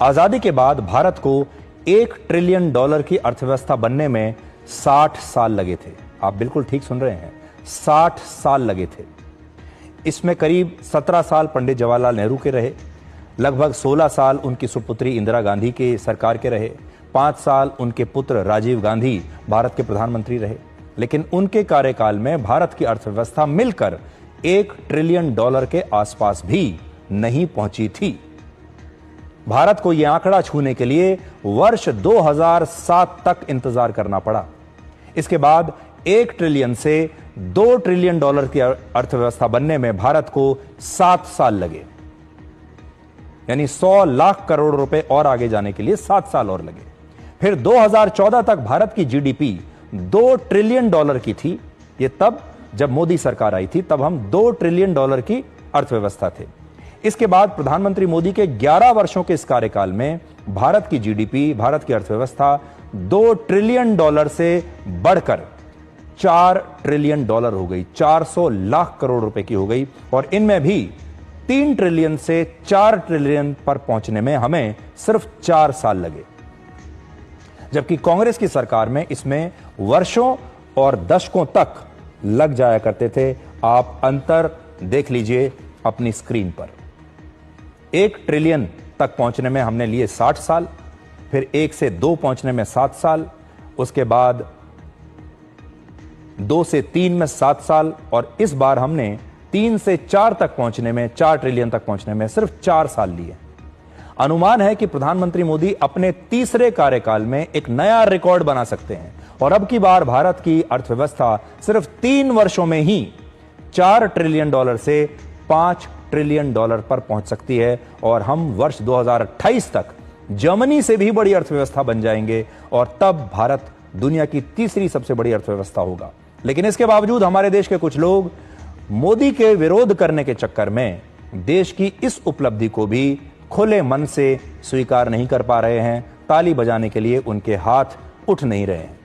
आजादी के बाद भारत को $1 ट्रिलियन की अर्थव्यवस्था बनने में 60 साल लगे थे। आप बिल्कुल ठीक सुन रहे हैं, 60 साल लगे थे। इसमें करीब 17 साल पंडित जवाहरलाल नेहरू के रहे, लगभग 16 साल उनकी सुपुत्री इंदिरा गांधी के सरकार के रहे, 5 साल उनके पुत्र राजीव गांधी भारत के प्रधानमंत्री रहे। लेकिन उनके कार्यकाल में भारत की अर्थव्यवस्था मिलकर $1 ट्रिलियन के आसपास भी नहीं पहुंची थी। भारत को यह आंकड़ा छूने के लिए वर्ष 2007 तक इंतजार करना पड़ा। इसके बाद 1 ट्रिलियन से $2 ट्रिलियन की अर्थव्यवस्था बनने में भारत को 7 साल लगे, यानी 100 लाख करोड़ रुपए और आगे जाने के लिए 7 साल और लगे। फिर 2014 तक भारत की जीडीपी $2 ट्रिलियन की थी। यह तब जब मोदी सरकार आई थी, तब हम $2 ट्रिलियन की अर्थव्यवस्था थे। इसके बाद प्रधानमंत्री मोदी के 11 वर्षों के इस कार्यकाल में भारत की जीडीपी, भारत की अर्थव्यवस्था $2 ट्रिलियन से बढ़कर $4 ट्रिलियन हो गई, 400 लाख करोड़ रुपए की हो गई। और इनमें भी 3 ट्रिलियन से 4 ट्रिलियन पर पहुंचने में हमें सिर्फ 4 साल लगे, जबकि कांग्रेस की सरकार में इसमें वर्षों और दशकों तक लग जाया करते थे। आप अंतर देख लीजिए अपनी स्क्रीन पर। 1 ट्रिलियन तक पहुंचने में हमने लिए 60 साल, फिर 1 से 2 पहुंचने में 7 साल, उसके बाद 2 से 3 में 7 साल, और इस बार हमने 3 से 4 तक पहुंचने में, 4 ट्रिलियन तक पहुंचने में सिर्फ 4 साल लिए। अनुमान है कि प्रधानमंत्री मोदी अपने तीसरे कार्यकाल में एक नया रिकॉर्ड बना सकते हैं और अब की बार भारत की अर्थव्यवस्था सिर्फ 3 वर्षों में ही $4 ट्रिलियन से $5 ट्रिलियन पर पहुंच सकती है, और हम वर्ष 2028 तक जर्मनी से भी बड़ी अर्थव्यवस्था बन जाएंगे और तब भारत दुनिया की तीसरी सबसे बड़ी अर्थव्यवस्था होगा। लेकिन इसके बावजूद हमारे देश के कुछ लोग मोदी के विरोध करने के चक्कर में देश की इस उपलब्धि को भी खुले मन से स्वीकार नहीं कर पा रहे हैं। ताली बजाने के लिए उनके हाथ उठ नहीं रहे हैं।